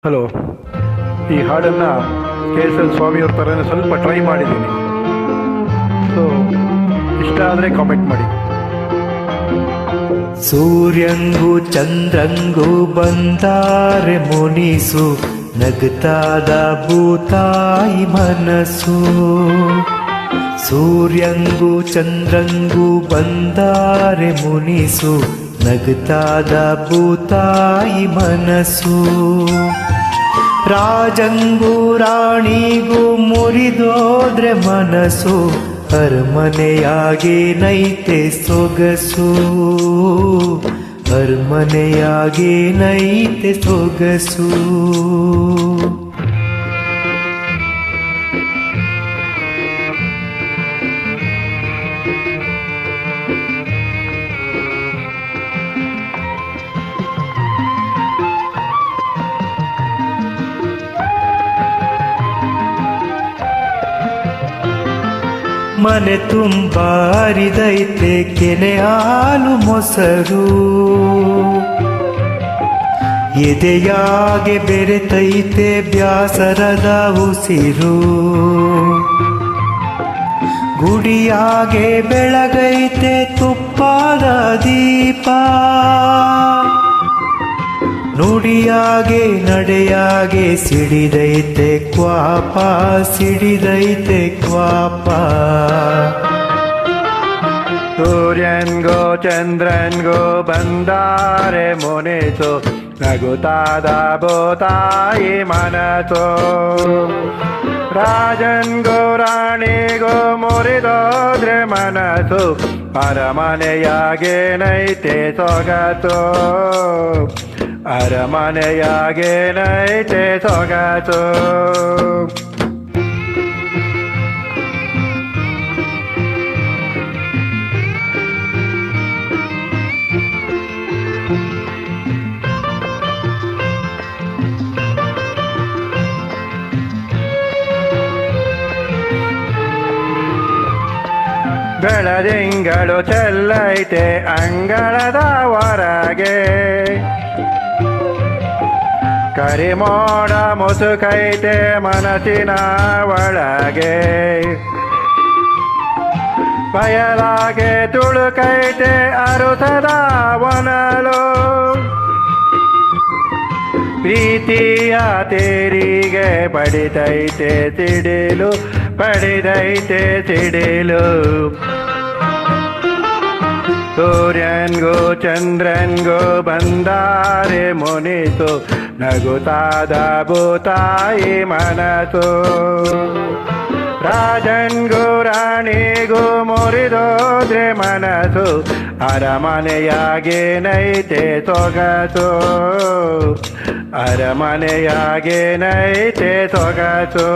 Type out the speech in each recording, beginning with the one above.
Hello, ಈ ಹಾಡನ್ನು KSL ಸ್ವಾಮಿಯವ್ರ ಥರನೇ ಸ್ವಲ್ಪ ಟ್ರೈ ಮಾಡಿದ್ದೀನಿ. ಸೊ ಇಷ್ಟ ಆದರೆ ಕಾಮೆಂಟ್ ಮಾಡಿ. ಸೂರ್ಯಂಗೂ ಚಂದ್ರಂಗೂ ಬಂದಾರೆ ಮುನಿಸು, ನಗ್ತಾದ ಭೂತಾಯಿ ಮನಸ್ಸು. ಸೂರ್ಯಂಗೂ ಚಂದ್ರಂಗೂ ಬಂದಾರೆ ಮುನಿಸು, ನಗ್ತಾದ ಭೂತಾಯಿ ಮನಸ್ಸು. ರಾಜಂಗೂ ರಾಣಿಗೂ ಮುರಿದೋದ್ರೆ ಮನಸ್ಸು, ಅರಮನೆಯಾಗಿ ನೈತೆ ಸೊಗಸು. ಅರಮನೆಯಾಗಿ ನೈತೆ ಸೊಗಸು. ಮನೆ ತುಂಬ ಹರಿದೈತೆ ಕೆನೆ ಹಾಲು ಮೊಸರು, ಎದೆಯಾಗೆ ಬೆರೆತೈತೆ ಬ್ಯಾಸರದ ಉಸಿರು. ಗುಡಿಯಾಗೆ ಬೆಳಗೈತೆ ತುಪ್ಪದ ದೀಪ, ನುಡಿಯಾಗೆ ನಡೆಯಾಗೆ ಸಿಡಿದೈತೆ ಕ್ವಾಪ, ಸಿಡಿದೈತೆ ಕ್ವಾಪ. ಸೂರ್ಯನ್ಗೋ ಚಂದ್ರನ್ಗೋ ಬಂದಾರೆ ಮುನಿಸು, ನಗುತ್ತಾದ ಭೂತಾಯಿ ಮನಸ್ಸು. ರಾಜನ್ಗೋ ರಾಣಿಗೋ ಮುರಿದೋದ್ರೆ ಮನಸ್ಸು, ಅರಮನೆಯಾಗೆ ನೈತೆ ಸೊಗಸು. ಅರಮನೆಯಾಗೆ ನೈತೆ ಸೊಗಸು. ಬೆಳದಿಂಗಳು ಚೆಲ್ಲೈತೆ ಅಂಗಳದ ಹೊರಗೆ, ಕರಿಮೋಡ ಮುಸುಕೈತೆ ಮನಸ್ಸಿನ ಒಳಗೆ. ಬಯಲಾಗೆ ತುಳುಕೈತೆ ಅರುಸದ ಒನಲು, ಪ್ರೀತಿಯ ತೇರಿಗೆ ಬಡಿದೈತೆ ಸಿಡಿಲು, ಬಡಿದೈತೆ ಸಿಡಿಲು. ಸೂರ್ಯನ್ಗೂ ಚಂದ್ರನ್ಗೂ ಬಂದಾರೆ ಮುನಿಸು, ನಗುತ್ತಾದ ಭೂತಾಯಿ ಮನಸ್ಸು. ರಾಜನ್ಗೂ ರಾಣಿಗೂ ಮುರಿದೋದ್ರೆ ಮನಸ್ಸು, ಅರಮನೆಯಾಗೆ ನೈತೆ ಸೊಗಸು. ಅರಮನೆಯಾಗೆ ನೈತೆ ಸೊಗಸು.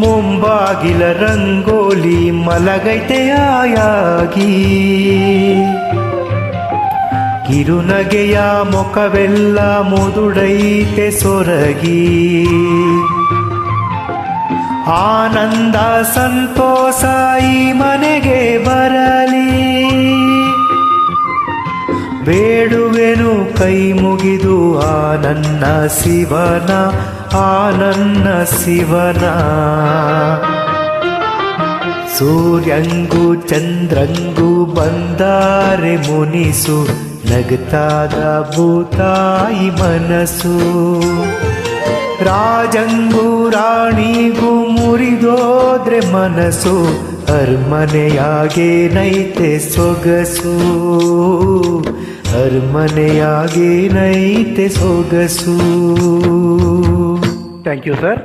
ಮುಂಬಾಗಿಲ ರಂಗೋಲಿ ಮಲಗೈತೆ ಆಯಾಗಿ, ಕಿರುನಗೆಯ ಮುಖವೆಲ್ಲ ಮುದುಡೈತೆ ಸೊರಗಿ. ಆನಂದ ಸಂತೋಷ ಈ ಮನೆಗೆ ಬರಲಿ, ಬೇಡುವೆನು ಕೈ ಮುಗಿದು ಆ ನನ್ನ ಶಿವನ, ಆ ನನ್ನ ಶಿವನ. ಸೂರ್ಯಂಗೂ ಚಂದ್ರಂಗೂ ಬಂದಾರೆ ಮುನಿಸು, ನಗ್ತಾದ ಭೂತಾಯಿ ಮನಸ್ಸು. ರಾಜಂಗೂ ರಾಣಿಗೂ ಮುರಿದೋದ್ರೆ ಮನಸ್ಸು, ಅರಮನೆಯಾಗೆ ನೈತೆ ಸೊಗಸು. ಅರಮನೆಯಾಗೆ ನೈತೆ ಸೊಗಸು. Thank you sir.